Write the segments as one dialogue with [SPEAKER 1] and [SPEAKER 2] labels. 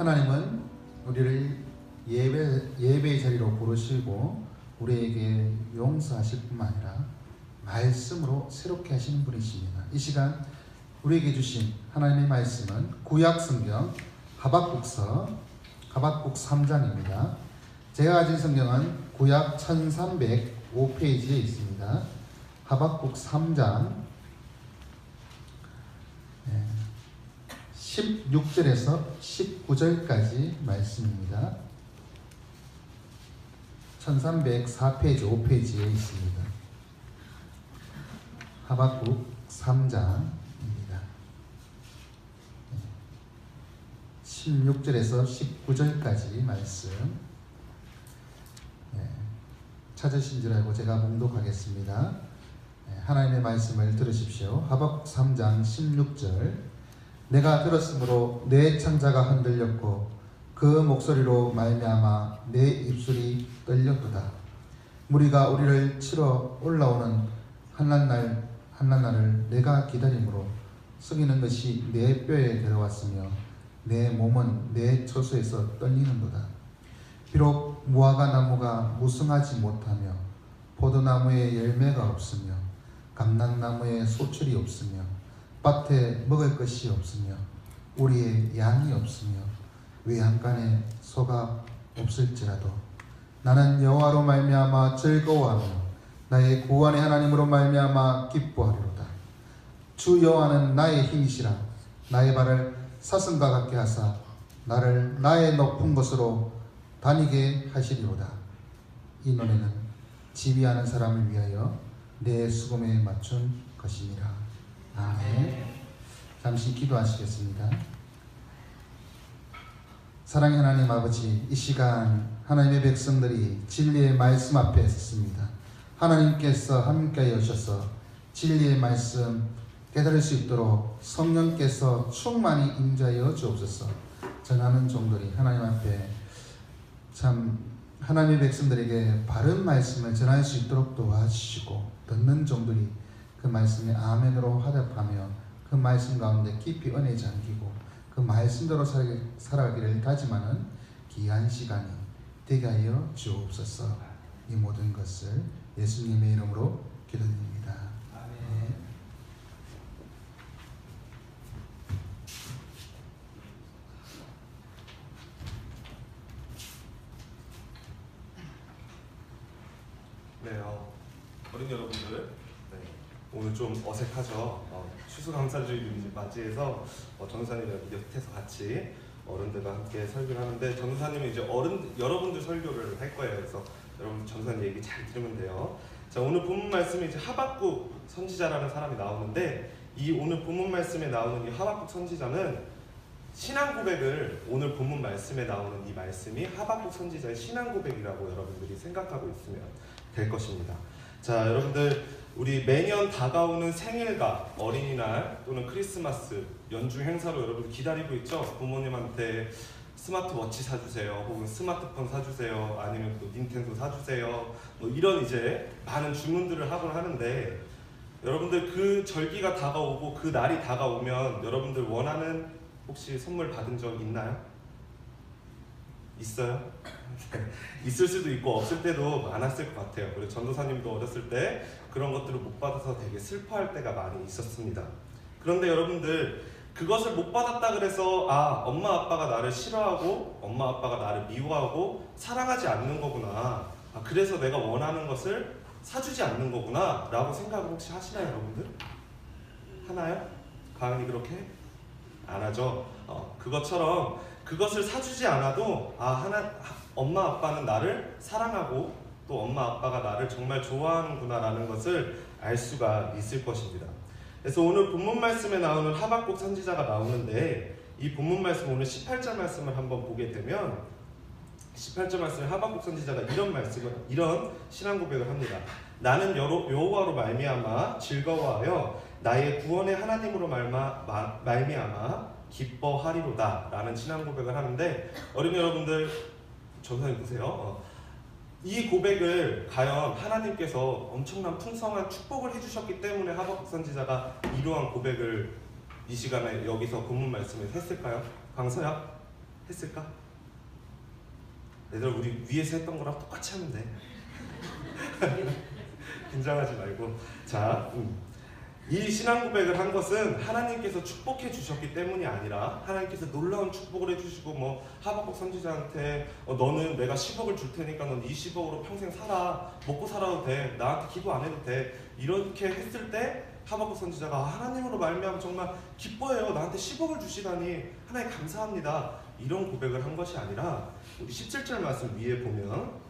[SPEAKER 1] 하나님은 우리를 예배의 자리로 부르시고 우리에게 용서하실 뿐만 아니라 말씀으로 새롭게 하시는 분이십니다. 이 시간 우리에게 주신 하나님의 말씀은 구약 성경 하박국서 하박국 3장입니다. 제가 가진 성경은 구약 1305페이지에 있습니다. 하박국 3장 16절에서 19절까지 말씀입니다. 1304페이지 5페이지에 있습니다. 하박국 3장입니다. 16절에서 19절까지 말씀 찾으신 줄 알고 제가 봉독하겠습니다. 하나님의 말씀을 들으십시오. 하박국 3장 16절 내가 들었으므로 내 창자가 흔들렸고 그 목소리로 말미암아 내 입술이 떨렸도다. 무리가 우리를 치러 올라오는 한낱날을 내가 기다림으로 썩이는 것이 내 뼈에 들어왔으며 내 몸은 내 처소에서 떨리는도다. 비록 무화과 나무가 무성하지 못하며 포도나무에 열매가 없으며 감람나무에 소출이 없으며 밭에 먹을 것이 없으며 우리의 양이 없으며 외양간에 소가 없을지라도 나는 여호와로 말미암아 즐거워하며 나의 구원의 하나님으로 말미암아 기뻐하리로다. 주 여호와는 나의 힘이시라. 나의 발을 사슴과 같게 하사 나를 나의 높은 곳으로 다니게 하시리로다. 이 노래는 지휘하는 사람을 위하여 내 수금에 맞춘 것이니라. 아멘. 잠시 기도하시겠습니다. 사랑의 하나님 아버지, 이 시간 하나님의 백성들이 진리의 말씀 앞에 섰습니다. 하나님께서 함께 오셔서 진리의 말씀 깨달을 수 있도록 성령께서 충만히 임자여 주옵소서. 전하는 종들이 하나님 앞에 참 하나님의 백성들에게 바른 말씀을 전할 수 있도록 도와주시고 듣는 종들이 그 말씀에 아멘으로 화답하며 그 말씀 가운데 깊이 은혜에 잠기고 그 말씀대로 살아가기를 다짐하는 귀한 시간이 되게 하여 주옵소서. 이 모든 것을 예수님의 이름으로 기도드립니다. 아멘.
[SPEAKER 2] 네, 어린 여러분들, 오늘 좀 어색하죠. 추수감사주일 맞이해서 전도사님이랑 옆에서 같이 어른들과 함께 설교를 하는데 전도사님은 이제 여러분들 설교를 할 거예요. 그래서 여러분 전도사님 얘기 잘 들으면 돼요. 자, 오늘 본문 말씀에 이제 하박국 선지자라는 사람이 나오는데 이 오늘 본문 말씀에 나오는 이 하박국 선지자는 신앙 고백을 오늘 본문 말씀에 나오는 이 말씀이 하박국 선지자의 신앙 고백이라고 여러분들이 생각하고 있으면 될 것입니다. 자, 여러분들 우리 매년 다가오는 생일과 어린이날 또는 크리스마스 연중 행사로 여러분 기다리고 있죠? 부모님한테 스마트워치 사주세요, 혹은 스마트폰 사주세요, 아니면 또 닌텐도 사주세요, 뭐 이런 이제 많은 주문들을 하곤 하는데 여러분들 그 절기가 다가오고 그 날이 다가오면 여러분들 원하는 혹시 선물 받은 적 있나요? 있어요? 있을 수도 있고 없을 때도 많았을 것 같아요. 그리고 전도사님도 어렸을 때 그런 것들을 못 받아서 되게 슬퍼할 때가 많이 있었습니다. 그런데 여러분들 그것을 못 받았다 그래서 엄마 아빠가 나를 싫어하고 엄마 아빠가 나를 미워하고 사랑하지 않는 거구나, 그래서 내가 원하는 것을 사주지 않는 거구나 라고 생각을 혹시 하시나요? 여러분들? 하나요? 가은이 그렇게? 안 하죠? 그것처럼 그것을 사주지 않아도 엄마 아빠는 나를 사랑하고 또 엄마 아빠가 나를 정말 좋아하는구나 라는 것을 알 수가 있을 것입니다. 그래서 오늘 본문 말씀에 나오는 하박국 선지자가 나오는데 이 본문 말씀 오늘 18절 말씀을 한번 보게 되면 18절 말씀에 하박국 선지자가 이런 신앙 고백을 합니다. 나는 여호와로 말미암아 즐거워하여 나의 구원의 하나님으로 말미암아 기뻐하리로다 라는 신앙 고백을 하는데 어린 여러분들 전사님 보세요. 이 고백을 과연 하나님께서 엄청난 풍성한 축복을 해주셨기 때문에 하박국 선지자가 이러한 고백을 이 시간에 여기서 본문 말씀에 했을까요? 강서야? 했을까? 얘들아, 우리 위에서 했던 거랑 똑같이 하면 돼. 긴장하지 말고. 자, 이 신앙 고백을 한 것은 하나님께서 축복해 주셨기 때문이 아니라 하나님께서 놀라운 축복을 해주시고 뭐 하박국 선지자한테 너는 내가 10억을 줄 테니까 넌 이 10억으로 평생 살아, 먹고 살아도 돼, 나한테 기도 안 해도 돼, 이렇게 했을 때 하박국 선지자가 하나님으로 말미암아 정말 기뻐해요, 나한테 10억을 주시다니 하나님 감사합니다, 이런 고백을 한 것이 아니라 우리 17절 말씀 위에 보면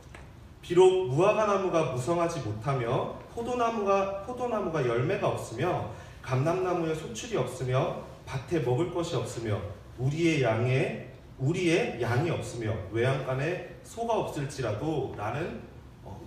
[SPEAKER 2] 비록 무화과 나무가 무성하지 못하며 포도나무가 열매가 없으며 감람나무에 소출이 없으며 밭에 먹을 것이 없으며 우리의 양이 없으며 외양간에 소가 없을지라도 라는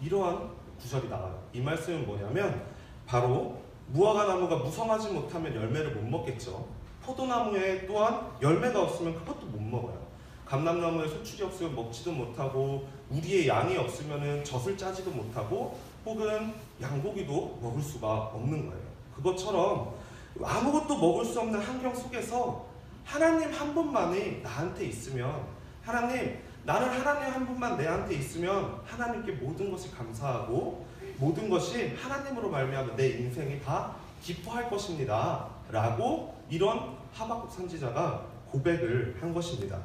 [SPEAKER 2] 이러한 구절이 나와요. 이 말씀은 뭐냐면 바로 무화과 나무가 무성하지 못하면 열매를 못 먹겠죠. 포도나무에 또한 열매가 없으면 그것도 못 먹어요. 감람나무에 소출이 없으면 먹지도 못하고 우리의 양이 없으면 젖을 짜지도 못하고 혹은 양고기도 먹을 수가 없는 거예요. 그것처럼 아무것도 먹을 수 없는 환경 속에서 하나님 한 분만이 나한테 있으면, 하나님, 나는 하나님 한 분만 내한테 있으면 하나님께 모든 것을 감사하고 모든 것이 하나님으로 말미암아 내 인생이 다 기뻐할 것입니다 라고 이런 하박국 선지자가 고백을 한 것입니다.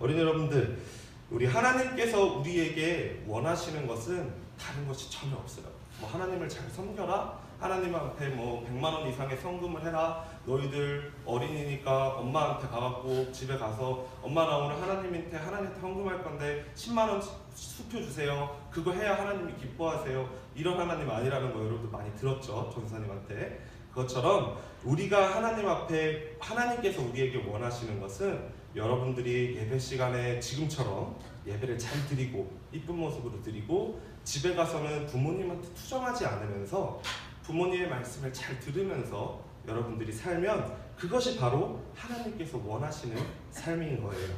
[SPEAKER 2] 어린이 여러분들, 우리 하나님께서 우리에게 원하시는 것은 다른 것이 전혀 없어요. 뭐 하나님을 잘 섬겨라, 하나님 앞에 뭐 100만 원 이상의 성금을 해라, 너희들 어린이니까 엄마한테 가갖고 집에 가서 엄마 나 오늘 하나님한테 헌금할 건데 10만 원 수표 주세요, 그거 해야 하나님이 기뻐하세요, 이런 하나님 아니라는 거 여러분들 많이 들었죠, 전사님한테. 그것처럼 우리가 하나님 앞에 하나님께서 우리에게 원하시는 것은 여러분들이 예배 시간에 지금처럼 예배를 잘 드리고 이쁜 모습으로 드리고 집에 가서는 부모님한테 투정하지 않으면서 부모님의 말씀을 잘 들으면서 여러분들이 살면 그것이 바로 하나님께서 원하시는 삶인 거예요.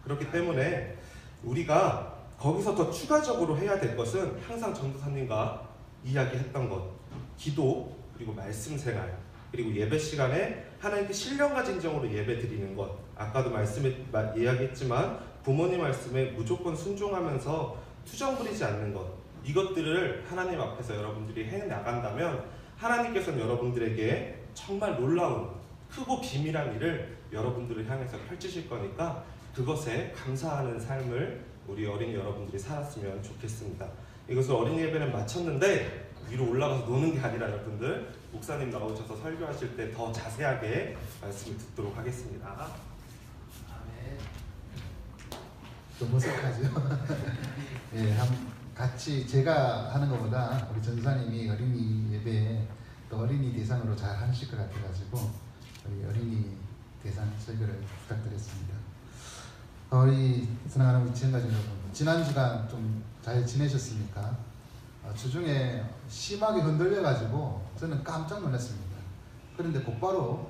[SPEAKER 2] 그렇기 때문에 우리가 거기서 더 추가적으로 해야 될 것은 항상 전도사님과 이야기했던 것, 기도, 그리고 말씀 생활, 그리고 예배 시간에 하나님께 신령과 진정으로 예배 드리는 것, 아까도 말씀에 이야기했지만 부모님 말씀에 무조건 순종하면서 투정 부리지 않는 것, 이것들을 하나님 앞에서 여러분들이 해나간다면 하나님께서는 여러분들에게 정말 놀라운 크고 비밀한 일을 여러분들을 향해서 펼치실 거니까 그것에 감사하는 삶을 우리 어린이 여러분들이 살았으면 좋겠습니다. 이것을 어린이 예배는 마쳤는데 위로 올라가서 노는 게 아니라 여러분들 목사님 나오셔서 설교하실 때 더 자세하게 말씀을 듣도록 하겠습니다.
[SPEAKER 1] 아멘. 좀 어색하죠? 예, 같이 제가 하는 것보다 우리 전사님이 어린이 예배에 또 어린이 대상으로 잘 하실 것 같아가지고 우리 어린이 대상 설교를 부탁드렸습니다. 우리 사랑하는 지금까지 여러분, 지난 주간 좀 잘 지내셨습니까? 주중에 심하게 흔들려가지고 저는 깜짝 놀랐습니다. 그런데 곧바로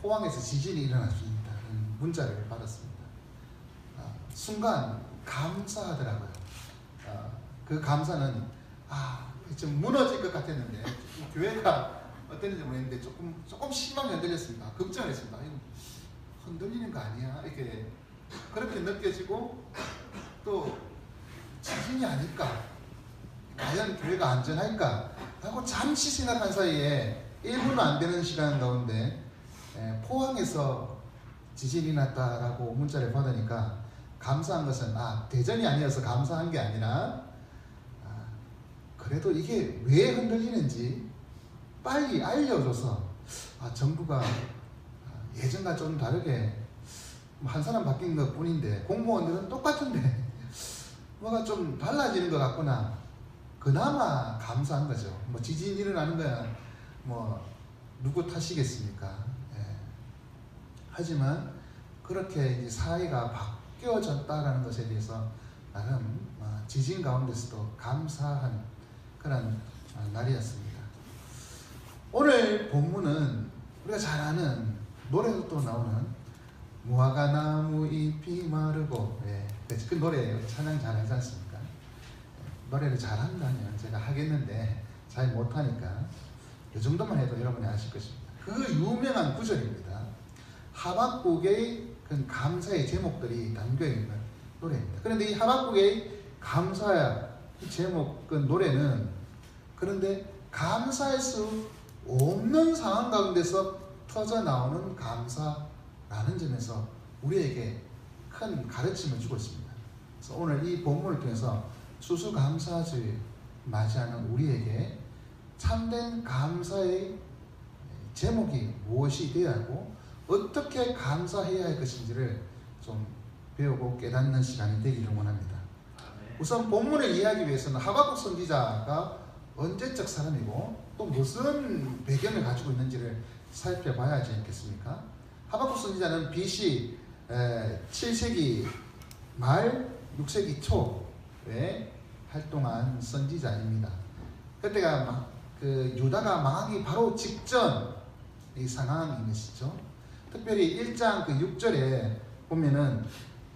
[SPEAKER 1] 포항에서 지진이 일어났습니다. 문자를 받았습니다. 순간 감사하더라고요. 그 감사는 좀 무너질 것 같았는데 교회가 어땠는지 모르겠는데 조금 심하게 흔들렸습니다. 걱정을 했습니다. 이거 흔들리는 거 아니야? 이렇게 그렇게 느껴지고 또 지진이 아닐까? 과연 교회가 안전할까? 하고 잠시 생각한 사이에 1분도 안 되는 시간 가운데 포항에서 지진이 났다라고 문자를 받으니까 감사한 것은 대전이 아니어서 감사한 게 아니라 그래도 이게 왜 흔들리는지 빨리 알려줘서 정부가 예전과 좀 다르게 한 사람 바뀐 것 뿐인데 공무원들은 똑같은데 뭐가 좀 달라지는 것 같구나. 그나마 감사한 거죠. 뭐 지진 일어나는 거야 뭐 누구 탓이겠습니까? 예. 하지만 그렇게 이제 사회가 바뀌어졌다라는 것에 대해서 나름 지진 가운데서도 감사한 그런 날이었습니다. 오늘 본문은 우리가 잘 아는 노래도 또 나오는 무화과 나무 잎이 마르고, 그 노래 찬양 잘 하지 않습니까? 노래를 잘한다면 제가 하겠는데 잘 못하니까 이 정도만 해도 여러분이 아실 것입니다. 그 유명한 구절입니다. 하박국의 그런 감사의 제목들이 담겨 있는 노래입니다. 그런데 이 하박국의 감사의 제목 그 노래는 그런데 감사할 수 없는 상황 가운데서 터져 나오는 감사라는 점에서 우리에게 큰 가르침을 주고 있습니다. 그래서 오늘 이 본문을 통해서 추수감사주를 맞이하는 우리에게 참된 감사의 제목이 무엇이 되어야 하고 어떻게 감사해야 할 것인지를 좀 배우고 깨닫는 시간이 되기를 원합니다. 우선 본문을 이해하기 위해서는 하박국 선지자가 언제적 사람이고 또 무슨 배경을 가지고 있는지를 살펴봐야 하지 않겠습니까? 하박국 선지자는 BC 7세기 말 6세기 초에 활동한 선지자입니다. 그때가 그 유다가 망하기 바로 직전 이 상황인 것이죠. 특별히 1장 그 6절에 보면은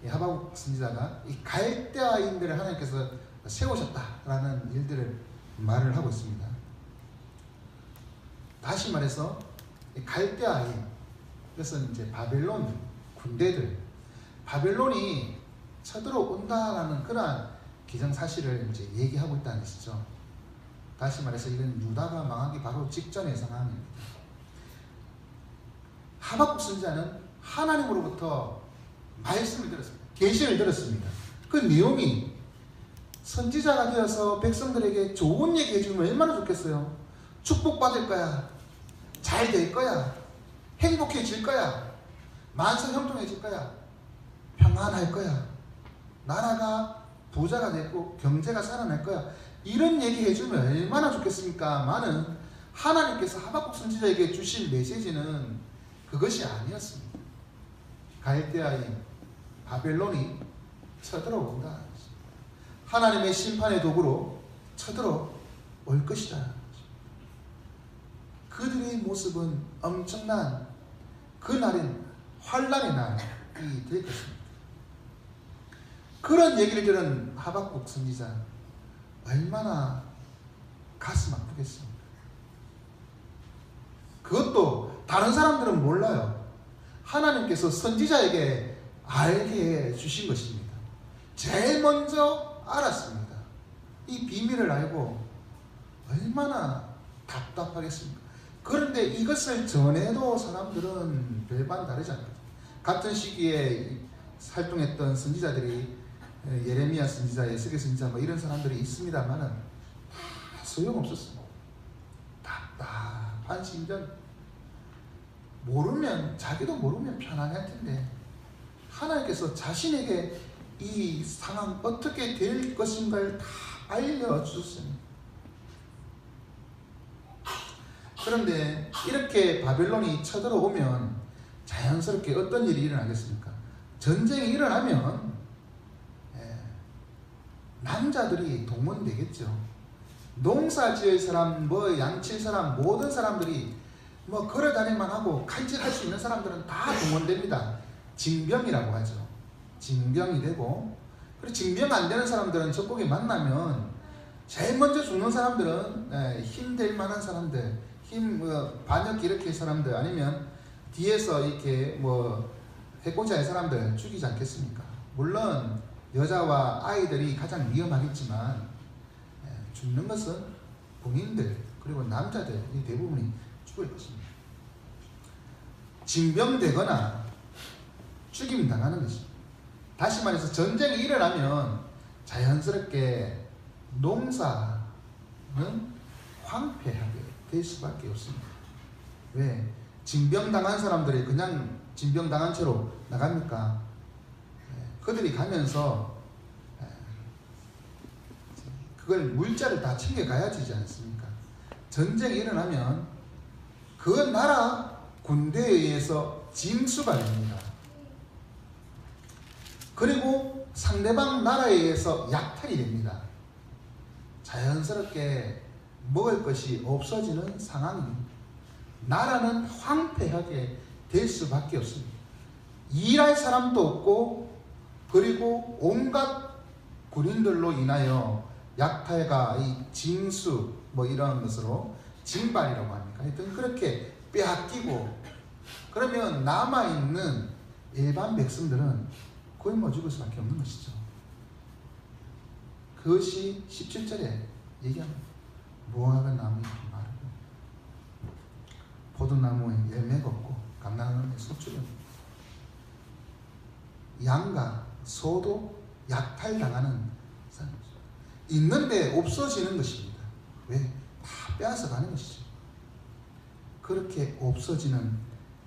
[SPEAKER 1] 이 하박국 선지자가 이 갈대아인들을 하나님께서 세우셨다라는 일들을 말을 하고 있습니다. 다시 말해서 이 갈대아인, 그것은 이제 바벨론 군대들, 바벨론이 쳐들어온다라는 그러한 기정사실을 이제 얘기하고 있다는 것이죠. 다시 말해서 이건 유다가 망하기 바로 직전의 상황입니다. 하박국 선지자는 하나님으로부터 말씀을 들었습니다. 계시를 들었습니다. 그 내용이 선지자가 되어서 백성들에게 좋은 얘기 해주면 얼마나 좋겠어요. 축복받을 거야. 잘 될 거야. 행복해질 거야. 만사 형통해질 거야. 평안할 거야. 나라가 부자가 되고 경제가 살아날 거야. 이런 얘기 해주면 얼마나 좋겠습니까? 많은 하나님께서 하박국 선지자에게 주신 메시지는 그것이 아니었습니다. 갈대아인 바벨론이 쳐들어온다. 하나님의 심판의 도구로 쳐들어올 것이다. 그들의 모습은 엄청난 그날인 환란의 날이 될 것입니다. 그런 얘기를 들은 하박국 선지자 얼마나 가슴 아프겠습니까? 그것도 다른 사람들은 몰라요. 하나님께서 선지자에게 알게 해 주신 것입니다. 제일 먼저 알았습니다. 이 비밀을 알고 얼마나 답답하겠습니까? 그런데 이것을 전해도 사람들은 별반 다르지 않거든요. 같은 시기에 활동했던 선지자들이 예레미야 선지자, 에스겔 선지자 뭐 이런 사람들이 있습니다만은 다 소용없었습니다. 답답한 심정. 모르면, 자기도 모르면 편안할 텐데 하나님께서 자신에게 이 상황 어떻게 될 것인가를 다 알려주셨습니다. 그런데 이렇게 바벨론이 쳐들어오면 자연스럽게 어떤 일이 일어나겠습니까? 전쟁이 일어나면 남자들이 동원되겠죠. 농사 지을 사람, 뭐 양칠 사람, 모든 사람들이 뭐 걸어다닐만 하고 칼질할 수 있는 사람들은 다 동원됩니다. 징병이라고 하죠. 징병이 되고, 그리고 징병 안 되는 사람들은 적국에 만나면 제일 먼저 죽는 사람들은 힘될 만한 사람들, 반역 일으킬 사람들, 아니면 뒤에서 이렇게 뭐 해코지할 사람들 죽이지 않겠습니까? 물론 여자와 아이들이 가장 위험하겠지만 죽는 것은 봉인들 그리고 남자들이 대부분이 죽을 것입니다. 징병되거나 죽임당하는 것입니다. 다시 말해서 전쟁이 일어나면 자연스럽게 농사는 황폐하게 될 수밖에 없습니다. 왜? 징병당한 사람들이 그냥 징병당한 채로 나갑니까? 그들이 가면서 그걸 물자를 다 챙겨가야 되지 않습니까? 전쟁이 일어나면 그 나라 군대에 의해서 징수가 됩니다. 그리고 상대방 나라에 의해서 약탈이 됩니다. 자연스럽게 먹을 것이 없어지는 상황입니다. 나라는 황폐하게 될 수밖에 없습니다. 일할 사람도 없고, 그리고 온갖 군인들로 인하여 약탈과 이 징수 뭐 이런 것으로 징발이라고 합니까? 하여튼 그렇게 빼앗기고, 그러면 남아있는 일반 백성들은 굶어 죽을 수밖에 없는 것이죠. 그것이 17절에 얘기합니다. 무화과 나무 잎이 마르고 포도나무에 열매가 없고 감람나무에 소출이 없고 양과 소도 약탈당하는 사람이죠. 있는데 없어지는 것입니다. 왜? 다 빼앗아 가는 것이죠. 그렇게 없어지는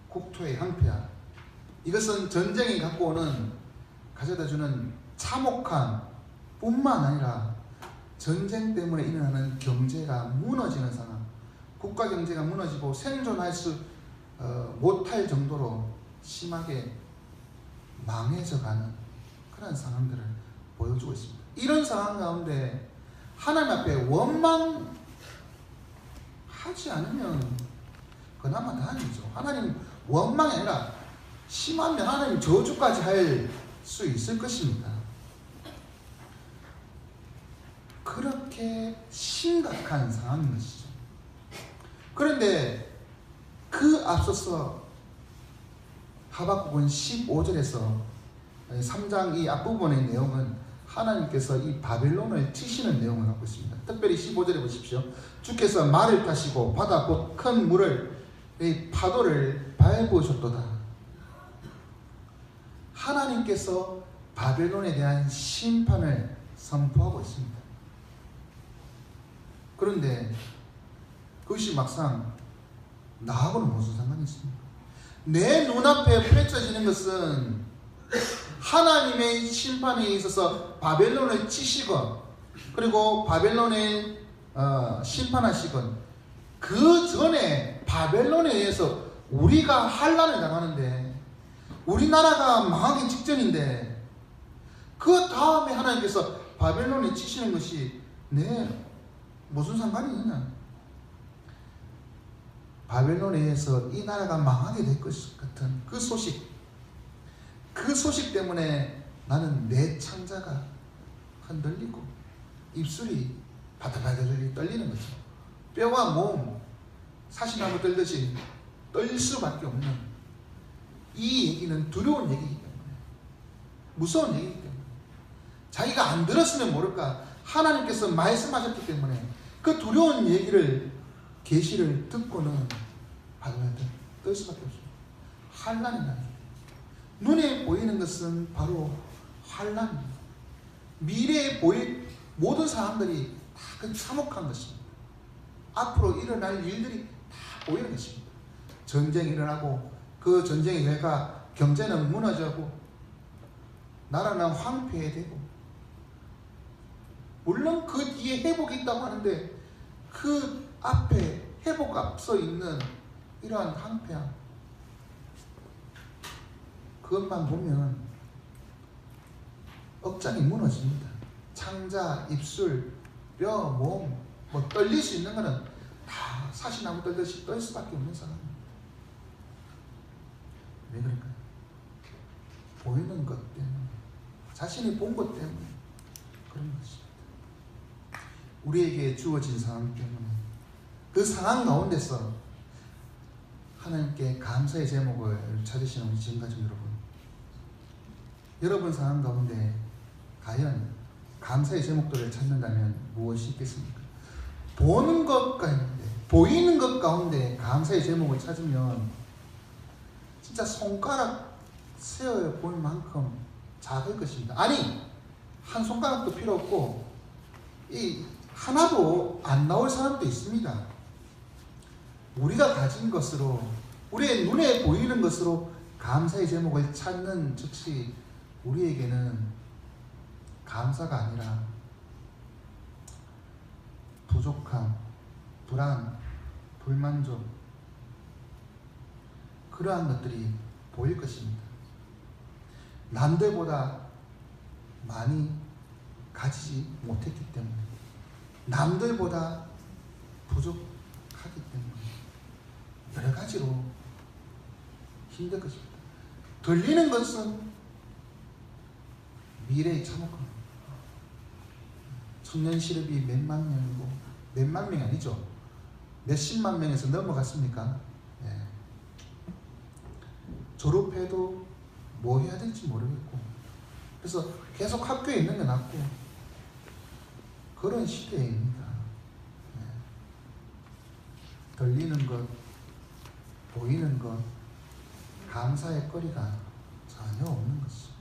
[SPEAKER 1] 국토의 황폐화, 이것은 전쟁이 갖고 오는, 가져다 주는 참혹함 뿐만 아니라 전쟁 때문에 일어나는 경제가 무너지는 상황, 국가 경제가 무너지고 생존할 수 못할 정도로 심하게 망해져가는 그런 상황들을 보여주고 있습니다. 이런 상황 가운데 하나님 앞에 원망하지 않으면 그나마 다행이죠. 하나님 원망이 아니라 심하면 하나님 저주까지 할 수 있을 것입니다. 그렇게 심각한 상황인 것이죠. 그런데 그 앞서서 하박국은 15절에서 3장 이 앞부분의 내용은 하나님께서 이 바벨론을 치시는 내용을 갖고 있습니다. 특별히 15절에 보십시오. 주께서 말을 타시고 바다 곧 큰 물을, 이 파도를 밟으셨도다. 하나님께서 바벨론에 대한 심판을 선포하고 있습니다. 그런데 그것이 막상 나하고는 무슨 상관이 있습니까? 내 눈앞에 펼쳐지는 것은 하나님의 심판에 있어서 바벨론을 치시건, 그리고 바벨론에 심판하시건, 그 전에 바벨론에 의해서 우리가 환난을 당하는데, 우리나라가 망하기 직전인데 그 다음에 하나님께서 바벨론에 치시는 것이 내 무슨 상관이 있냐? 바벨론에 의해서 이 나라가 망하게 될 것 같은 그 소식 때문에 나는 내 창자가 흔들리고 입술이 바들바들 떨리는 거죠. 뼈와 몸 사시나무 떨듯이 떨릴 수밖에 없는, 이 얘기는 두려운 얘기이기 때문에, 무서운 얘기이기 때문에, 자기가 안 들었으면 모를까 하나님께서 말씀하셨기 때문에 그 두려운 얘기를, 계시를 듣고는 바들바들 떨 수밖에 없습니다. 환난이다. 눈에 보이는 것은 바로 환난입니다. 미래에 보일 모든 사람들이 다 그 참혹한 것입니다. 앞으로 일어날 일들이 다 보이는 것입니다. 전쟁이 일어나고 그 전쟁의 결과 경제는 무너지고 나라는 황폐해되고, 물론 그 뒤에 회복이 있다고 하는데 그 앞에 회복 앞서 있는 이러한 황폐함, 그것만 보면 억장이 무너집니다. 창자, 입술, 뼈, 몸, 뭐 떨릴 수 있는 거는 다 사시나무 떨듯이 떨 수밖에 없는 상황입니다. 왜 그럴까요? 보이는 것 때문에, 자신이 본 것 때문에 그런 것입니다. 우리에게 주어진 상황 때문에, 그 상황 가운데서 하나님께 감사의 제목을 찾으시는 우리 지금까지 여러분 상황 가운데 과연 감사의 제목들을 찾는다면 무엇이 있겠습니까? 보는 것 가운데, 보이는 것 가운데 감사의 제목을 찾으면 진짜 손가락 세어 볼 만큼 작을 것입니다. 아니, 한 손가락도 필요 없고 이 하나도 안 나올 사람도 있습니다. 우리가 가진 것으로, 우리의 눈에 보이는 것으로 감사의 제목을 찾는 즉시 우리에게는 감사가 아니라 부족함, 불안, 불만족, 그러한 것들이 보일 것입니다. 남들보다 많이 가지지 못했기 때문에, 남들보다 부족하기 때문에 여러 가지로 힘들 것입니다. 들리는 것은 미래의 참혹함. 청년 실업이 몇만 명이고, 몇만 명이 아니죠. 몇십만 명에서 넘어갔습니까? 예. 졸업해도 뭐 해야 될지 모르겠고, 그래서 계속 학교에 있는 게 낫고, 그런 시대입니다. 네. 들리는 것, 보이는 것, 감사의 거리가 전혀 없는 것이죠.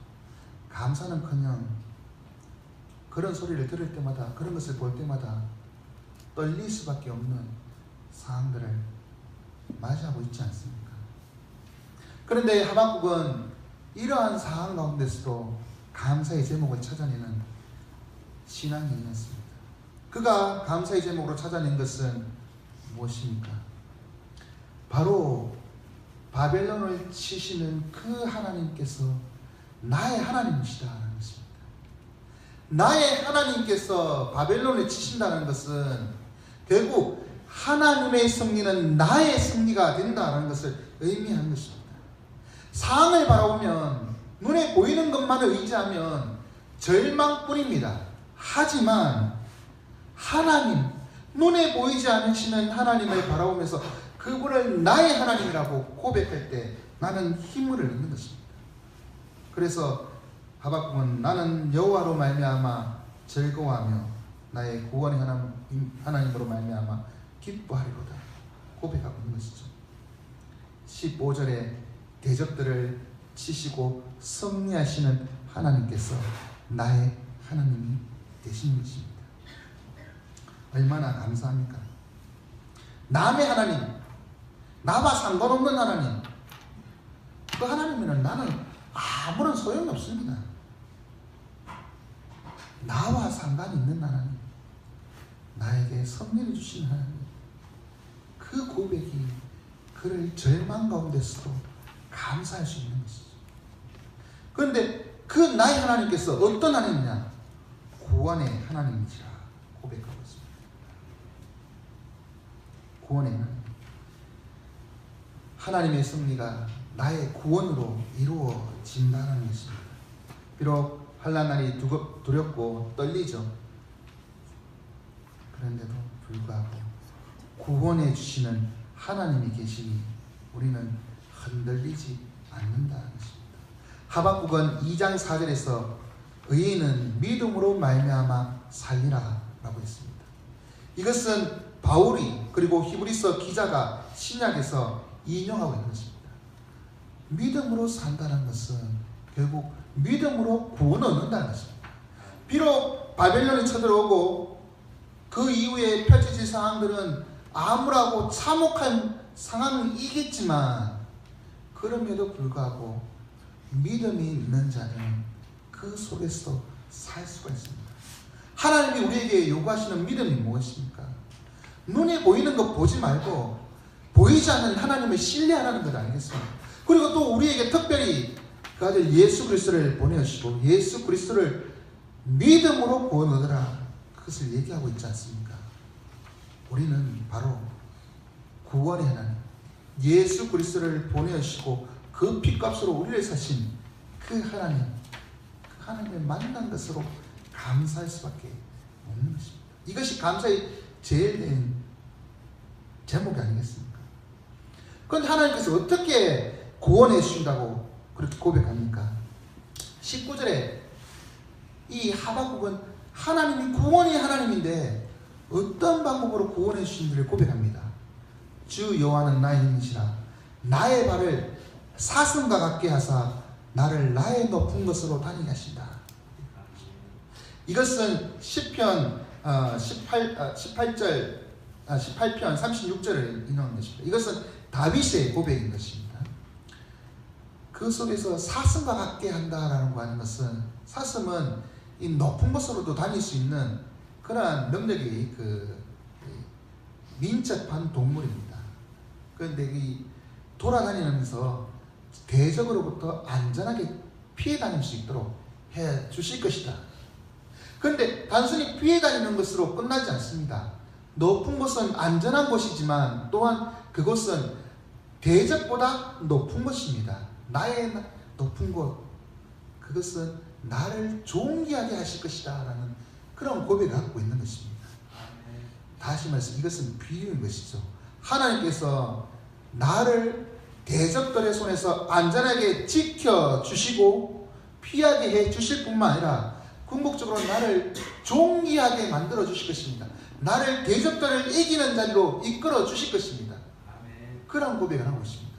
[SPEAKER 1] 감사는커녕 그런 소리를 들을 때마다, 그런 것을 볼 때마다 떨릴 수밖에 없는 상황들을 맞이하고 있지 않습니까? 그런데 하박국은 이러한 상황 가운데서도 감사의 제목을 찾아내는 신앙이 있었습니다. 그가 감사의 제목으로 찾아낸 것은 무엇입니까? 바로 바벨론을 치시는 그 하나님께서 나의 하나님이시다는 것입니다. 나의 하나님께서 바벨론을 치신다는 것은 결국 하나님의 승리는 나의 승리가 된다는 것을 의미하는 것입니다. 상황을 바라보면 눈에 보이는 것만을 의지하면 절망뿐입니다. 하지만 하나님, 눈에 보이지 않으시는 하나님을 바라보면서 그분을 나의 하나님이라고 고백할 때 나는 힘을 얻는 것입니다. 그래서 하박국은 나는 여호와로 말미암아 즐거워하며 나의 구원의 하나님으로 말미암아 기뻐하리로다 고백하고 있는 것이죠. 15절에 대적들을 치시고 승리하시는 하나님께서 나의 하나님이 되시는 것입니다. 얼마나 감사합니까? 남의 하나님, 나와 상관없는 하나님, 그 하나님이면 나는 아무런 소용이 없습니다. 나와 상관이 있는 하나님, 나에게 승리를 주시는 하나님, 그 고백이 그를 절망 가운데서도 감사할 수 있는 것이죠. 그런데 그 나의 하나님께서 어떤 하나님이냐? 구원의 하나님이시라 고백하고 있습니다. 구원의 하나님, 하나님의 승리가 나의 구원으로 이루어진다는 것입니다. 비록 환난 날이 두렵고 떨리죠. 그런데도 불구하고 구원해 주시는 하나님이 계시니 우리는 흔들리지 않는다는 것입니다. 하박국은 2장 4절에서 의인은 믿음으로 말미암아 살리라 라고 했습니다. 이것은 바울이 그리고 히브리서 기자가 신약에서 인용하고 있는 것입니다. 믿음으로 산다는 것은 결국 믿음으로 구원을 얻는다는 것입니다. 비록 바벨론이 쳐들어오고 그 이후에 펼쳐질 상황들은 암울하고 참혹한 상황이겠지만 그럼에도 불구하고 믿음이 있는 자는 그 속에서도 살 수가 있습니다. 하나님이 우리에게 요구하시는 믿음이 무엇입니까? 눈에 보이는 것 보지 말고 보이지 않는 하나님을 신뢰하라는 것 아니겠습니까? 그리고 또 우리에게 특별히 그 아들 예수 그리스도를 보내주시고 예수 그리스도를 믿음으로 구원 얻으라, 그것을 얘기하고 있지 않습니까? 우리는 바로 구원의 하나님, 예수 그리스도를 보내주시고 그 피값으로 우리를 사신 그 하나님, 그 하나님을 만난 것으로 감사할 수밖에 없는 것입니다. 이것이 감사의 제일 된 제목이 아니겠습니까? 그런데 하나님께서 어떻게 구원해 주신다고 그렇게 고백합니까? 19절에 이 하박국은 하나님이 구원의 하나님인데 어떤 방법으로 구원해 주신지를 고백합니다. 주 여호와는 나의 힘이시라 나의 발을 사슴과 같게 하사 나를 나의 높은 곳으로 다니게 하신다. 이것은 시편 18편 36절을 인용한 것입니다. 이것은 다윗의 고백인 것입니다. 그 속에서 사슴과 같게 한다라는 거 하는 것은, 사슴은 이 높은 곳으로도 다닐 수 있는 그러한 능력이 민첩한 동물입니다. 그런데 이 돌아다니면서 대적으로부터 안전하게 피해 다닐 수 있도록 해 주실 것이다. 그런데 단순히 피해 다니는 것으로 끝나지 않습니다. 높은 곳은 안전한 곳이지만 또한 그곳은 대적보다 높은 곳입니다. 나의 높은 곳, 그것은 나를 존귀하게 하실 것이다 라는 그런 고백을 갖고 있는 것입니다. 다시 말해서 이것은 비유인 것이죠. 하나님께서 나를 대적들의 손에서 안전하게 지켜주시고 피하게 해주실 뿐만 아니라 궁극적으로 나를 존귀하게 만들어 주실 것입니다. 나를 대적들을 이기는 자리로 이끌어 주실 것입니다. 그런 고백을 하고 있습니다.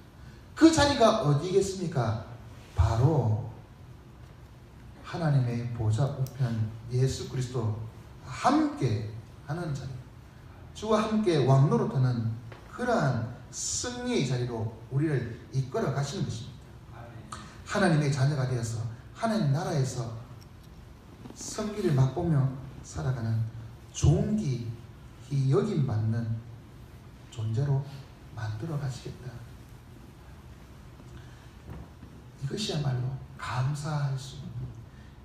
[SPEAKER 1] 그 자리가 어디겠습니까? 바로 하나님의 보좌 우편 예수 그리스도 함께 하는 자리, 주와 함께 왕노릇하는 그러한 승리의 자리로 우리를 이끌어 가시는 것입니다. 하나님의 자녀가 되어서 하나님 나라에서 성기를 맛보며 살아가는 존귀히 여김받는 존재로 만들어 가시겠다. 이것이야말로 감사할 수 있는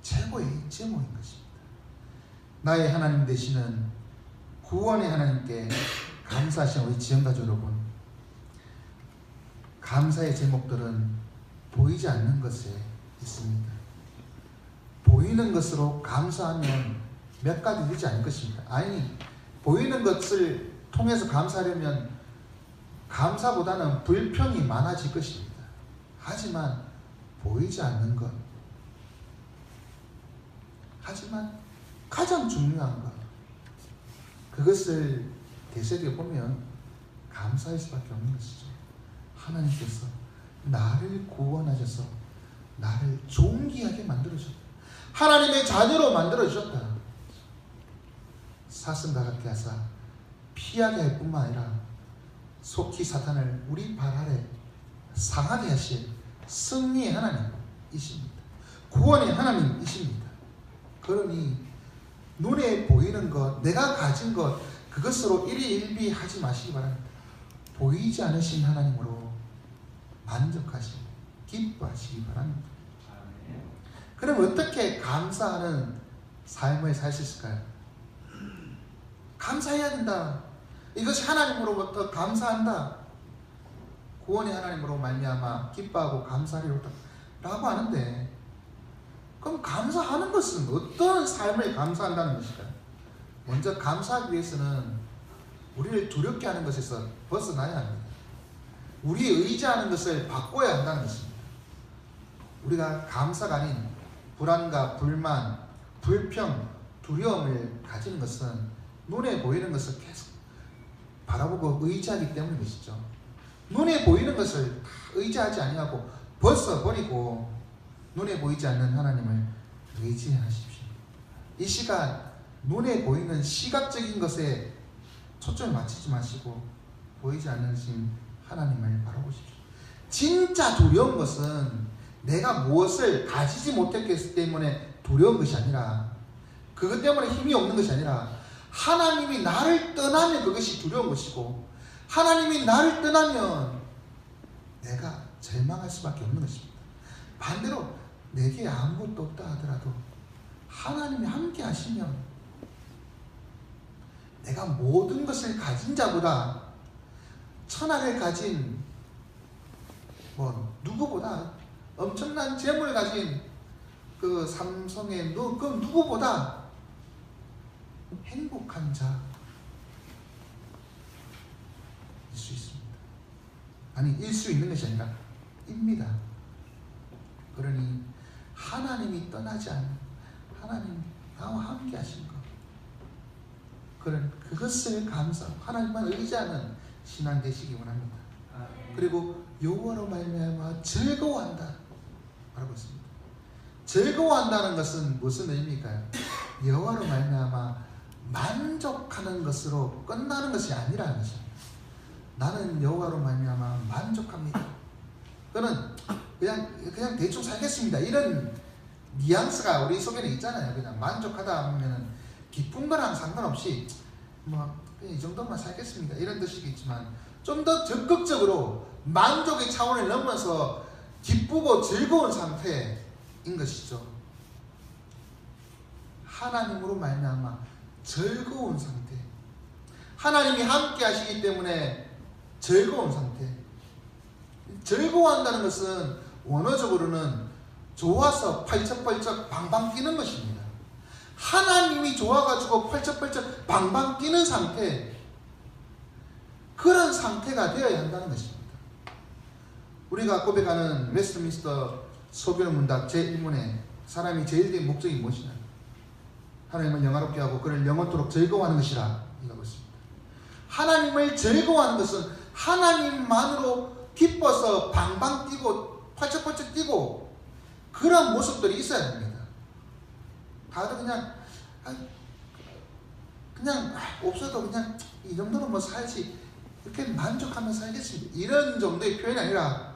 [SPEAKER 1] 최고의 제목인 것입니다. 나의 하나님 되시는 구원의 하나님께 감사하시는 우리 지영가족 여러분, 감사의 제목들은 보이지 않는 것에 있습니다. 보이는 것으로 감사하면 몇 가지 되지 않을 것입니다. 아니, 보이는 것을 통해서 감사하려면 감사보다는 불평이 많아질 것입니다. 하지만 보이지 않는 것, 하지만 가장 중요한 것, 그것을 되새겨보면 감사할 수밖에 없는 것이죠. 하나님께서 나를 구원하셔서 나를 존귀하게 만들어주셨다. 하나님의 자녀로 만들어주셨다. 사슴과 같게 하사 피하게 할 뿐만 아니라 속히 사탄을 우리 발 아래 상하게 하실 승리의 하나님이십니다. 구원의 하나님이십니다. 그러니 눈에 보이는 것, 내가 가진 것, 그것으로 일희일비하지 마시기 바랍니다. 보이지 않으신 하나님으로 만족하시고 기뻐하시기 바랍니다. 그럼 어떻게 감사하는 삶을 살 수 있을까요? 감사해야 된다. 이것이 하나님으로부터 감사한다. 구원의 하나님으로 말미암아 기뻐하고 감사하리로다 라고 하는데, 그럼 감사하는 것은 어떤 삶을 감사한다는 것일까요? 먼저 감사하기 위해서는 우리를 두렵게 하는 것에서 벗어나야 합니다. 우리의 의지하는 것을 바꿔야 한다는 것입니다. 우리가 감사가 아닌 불안과 불만, 불평, 두려움을 가지는 것은 눈에 보이는 것을 계속 바라보고 의지하기 때문인 것이죠. 눈에 보이는 것을 의지하지 아니하고 벗어버리고 눈에 보이지 않는 하나님을 의지하십시오. 이 시간 눈에 보이는 시각적인 것에 초점을 맞추지 마시고 보이지 않으신 하나님을 바라보십시오. 진짜 두려운 것은 내가 무엇을 가지지 못했기 때문에 두려운 것이 아니라, 그것 때문에 힘이 없는 것이 아니라, 하나님이 나를 떠나면 그것이 두려운 것이고, 하나님이 나를 떠나면 내가 절망할 수밖에 없는 것입니다. 반대로 내게 아무것도 없다 하더라도 하나님이 함께 하시면 내가 모든 것을 가진 자보다, 천하를 가진 누구보다, 엄청난 재물을 가진 그 삼성의 그 누구보다 행복한 자일 수 있습니다. 아니, 일 수 있는 것이 아니라 입니다. 그러니 하나님이 떠나지 않는, 하나님 나와 함께 하신 것, 그것을 감사하고 하나님만 의지하는 신앙 되시기 원합니다. 그리고 여호와로 말미암아 즐거워한다 라고 했습니다. 즐거워한다는 것은 무슨 의미일까요? 여호와로 말미암아 만족하는 것으로 끝나는 것이 아니라는 것입니다. 나는 여호와로 말미암아 만족합니다. 그는 그냥 대충 살겠습니다. 이런 뉘앙스가 우리 속에는 있잖아요. 그냥 만족하다 하면은 기쁜 거랑 상관없이 이 정도만 살겠습니다. 이런 뜻이겠지만, 좀 더 적극적으로 만족의 차원을 넘어서 기쁘고 즐거운 상태인 것이죠. 하나님으로 말미암아 즐거운 상태, 하나님이 함께 하시기 때문에 즐거운 상태. 즐거워한다는 것은 원어적으로는 좋아서 펄쩍펄쩍 방방 뛰는 것입니다. 하나님이 좋아가지고 펄쩍펄쩍 방방 뛰는 상태, 그런 상태가 되어야 한다는 것입니다. 우리가 고백하는 웨스트민스터 소교의 문답 제1문에 사람이 제일 된 목적이 무엇이냐? 하나님을 영화롭게 하고 그를 영원토록 즐거워하는 것이라 이라고 했습니다. 하나님을 즐거워하는 것은 하나님만으로 기뻐서 방방 뛰고 펄쩍펄쩍 뛰고 그런 모습들이 있어야 됩니다. 다들 그냥 없어도 그냥 이 정도는 뭐 살지 이렇게 만족하면서 살겠습니다. 이런 정도의 표현이 아니라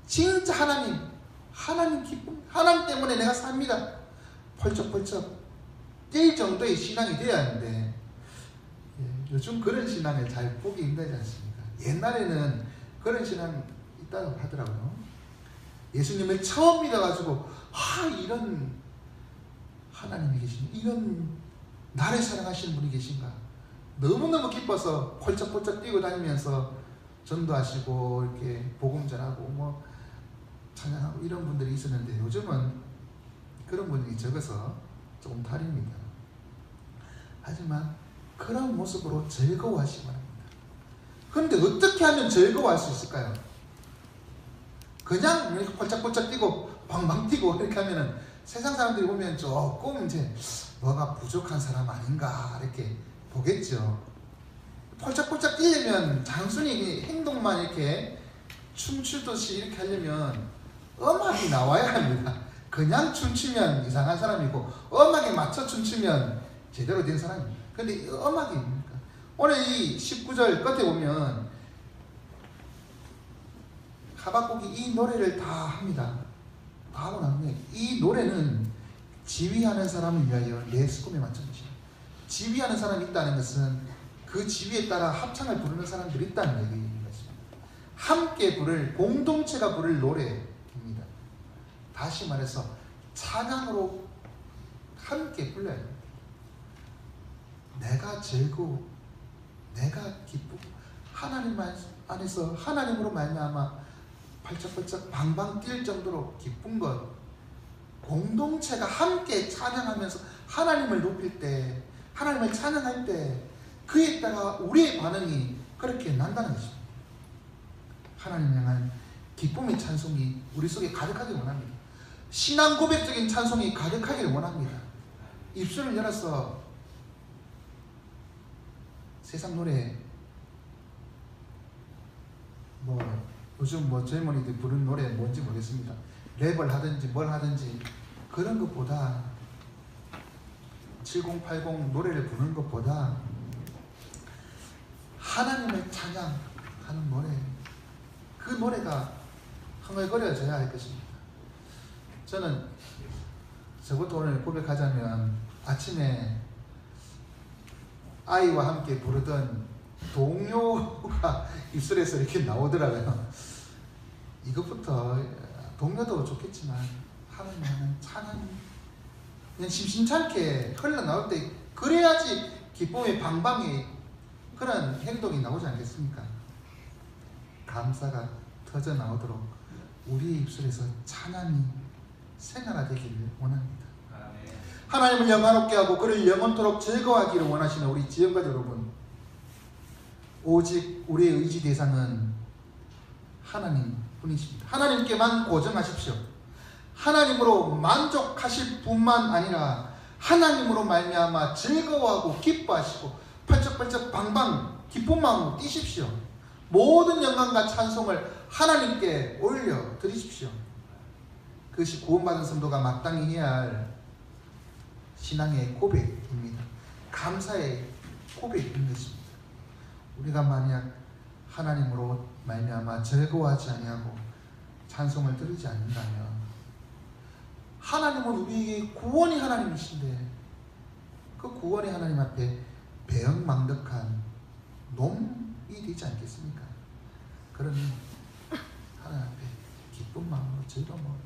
[SPEAKER 1] 진짜 하나님 기쁨, 하나님 때문에 내가 삽니다. 펄쩍펄쩍 뛸 정도의 신앙이 되어야 하는데 요즘 그런 신앙을 잘 보기 힘들지 않습니까? 옛날에는 그런 신앙이 있다고 하더라고요. 예수님을 처음 믿어가지고 이런 하나님이 계신, 이런 나를 사랑하시는 분이 계신가, 너무너무 기뻐서 펄쩍펄쩍 뛰고 다니면서 전도하시고 이렇게 복음 전하고 뭐 찬양하고 이런 분들이 있었는데 요즘은 그런 분들이 적어서 조금 다릅니다. 하지만 그런 모습으로 즐거워하시기 바랍니다. 그런데 어떻게 하면 즐거워할 수 있을까요? 그냥 이렇게 펄쩍펄쩍 뛰고 방방 뛰고 이렇게 하면은 세상 사람들이 보면 조금 이제 뭐가 부족한 사람 아닌가 이렇게 보겠죠. 펄쩍펄쩍 뛰려면 단순히 행동만 이렇게 춤추듯이 이렇게 하려면 음악이 나와야 합니다. 그냥 춤추면 이상한 사람이고 음악에 맞춰 춤추면 제대로 된 사람입니다. 근데 음악이 뭡니까? 오늘 이 19절 끝에 보면 하박국이 이 노래를 다 합니다. 다 하고 나면 이 노래는 지휘하는 사람을 위하여 내 수금에 맞춘 것이다. 지휘하는 사람이 있다는 것은 그 지휘에 따라 합창을 부르는 사람들이 있다는 얘기입니다. 함께 부를, 공동체가 부를 노래입니다. 다시 말해서 찬양으로 함께 불러야 합니다. 내가 즐거워, 내가 기쁘고 하나님 안에서 하나님으로 말미암아 펄쩍펄쩍 방방 뛸 정도로 기쁜 것, 공동체가 함께 찬양하면서 하나님을 높일 때, 하나님을 찬양할 때 그에 따라 우리의 반응이 그렇게 난다는 것입니다. 하나님 향한 기쁨의 찬송이 우리 속에 가득하길 원합니다. 신앙 고백적인 찬송이 가득하기를 원합니다. 입술을 열어서 세상 노래, 요즘 젊은이들 부르는 노래 뭔지 모르겠습니다. 랩을 하든지 뭘 하든지 그런 것보다 7080 노래를 부르는 것보다 하나님을 찬양하는 노래, 그 노래가 흥얼거려져야 할 것입니다. 저는 저것도 오늘 고백하자면 아침에 아이와 함께 부르던 동요가 입술에서 이렇게 나오더라고요. 이것부터 동요도 좋겠지만 하나님 하는 찬양 그냥 심심찮게 흘러나올 때 그래야지 기쁨의 방방이 그런 행동이 나오지 않겠습니까? 감사가 터져 나오도록 우리의 입술에서 찬양이 생활화되기를 원합니다. 하나님을 영화롭게 하고 그를 영원토록 즐거워하기를 원하시는 우리 지역가족 여러분, 오직 우리의 의지 대상은 하나님 뿐이십니다. 하나님께만 고정하십시오. 하나님으로 만족하실 뿐만 아니라 하나님으로 말미암아 즐거워하고 기뻐하시고 펄쩍펄쩍 방방 기쁜 마음으로 뛰십시오. 모든 영광과 찬송을 하나님께 올려 드리십시오. 그것이 구원받은 성도가 마땅히 해야 할 신앙의 고백입니다. 감사의 고백인 것입니다. 우리가 만약 하나님으로 말미암아 즐거워하지 아니하고 찬송을 들으지 않는다면 하나님은 우리에게 구원의 하나님이신데 그 구원의 하나님 앞에 배은망덕한 놈이 되지 않겠습니까? 그러니 하나님 앞에 기쁜 마음으로 즐거운 마음으로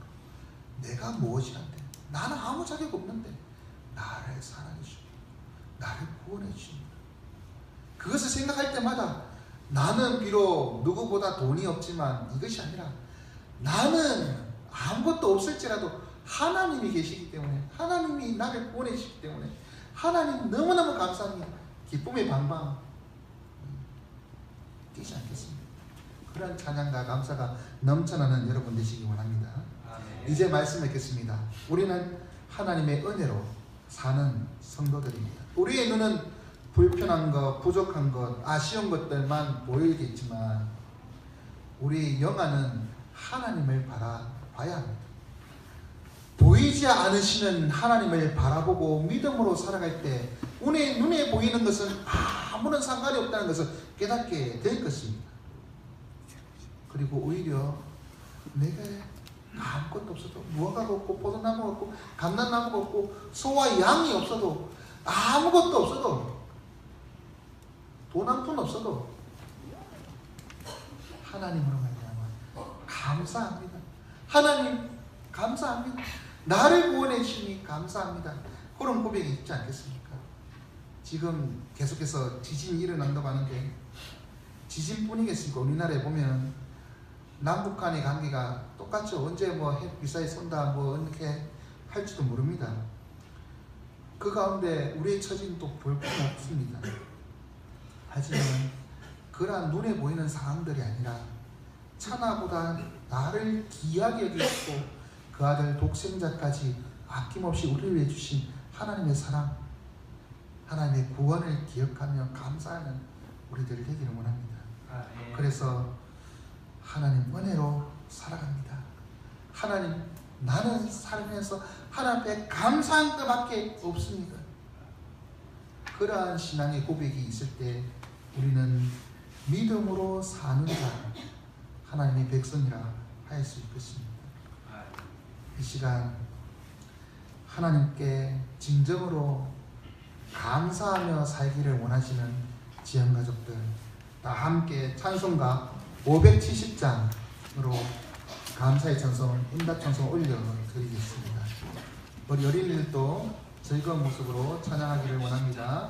[SPEAKER 1] 내가 무엇이란데, 나는 아무 자격 없는데 나를 사랑해 주시고 나를 구원해 주십니다. 그것을 생각할 때마다 나는 비록 누구보다 돈이 없지만 이것이 아니라 나는 아무것도 없을지라도 하나님이 계시기 때문에, 하나님이 나를 구원해 주시기 때문에 하나님 너무너무 감사합니다. 기쁨의 방방 뛰지 않겠습니다. 그런 찬양과 감사가 넘쳐나는 여러분 되시기 원합니다. 이제 말씀 맺겠습니다. 우리는 하나님의 은혜로 사는 성도들입니다. 우리의 눈은 불편한 것, 부족한 것, 아쉬운 것들만 보이겠지만 우리의 영안은 하나님을 바라봐야 합니다. 보이지 않으시는 하나님을 바라보고 믿음으로 살아갈 때 눈에 보이는 것은 아무런 상관이 없다는 것을 깨닫게 될 것입니다. 그리고 오히려 내가 아무것도 없어도 무화과가 없고 포도나무가 없고 감람나무가 없고 소와 양이 없어도 아무것도 없어도 돈 한 푼 없어도 하나님으로 말미암아 감사합니다. 하나님 감사합니다. 나를 구원해 주시니 감사합니다. 그런 고백이 있지 않겠습니까? 지금 계속해서 지진이 일어난다고 하는데 지진뿐이겠습니까? 우리나라에 보면 남북 간의 관계가 똑같죠. 언제 핵 미사일 쏜다 이렇게 할지도 모릅니다. 그 가운데 우리의 처지는 또 볼품이 없습니다. 하지만 그러한 눈에 보이는 상황들이 아니라 천하보다 나를 귀하게 여기시고 그 아들 독생자까지 아낌없이 우리를 위해 주신 하나님의 사랑, 하나님의 구원을 기억하며 감사하는 우리들이 되기를 원합니다. 그래서 하나님 은혜로 살아갑니다. 하나님, 나는 살면서 하나님 앞에 감사한 것밖에 없습니다. 그러한 신앙의 고백이 있을 때 우리는 믿음으로 사는 자, 하나님의 백성이라 할 수 있겠습니다. 이 시간 하나님께 진정으로 감사하며 살기를 원하시는 지향가족들 다 함께 찬송가 570장으로 감사의 찬송, 응답 찬송을 올려드리겠습니다. 우리 어린이들도 즐거운 모습으로 찬양하기를 원합니다.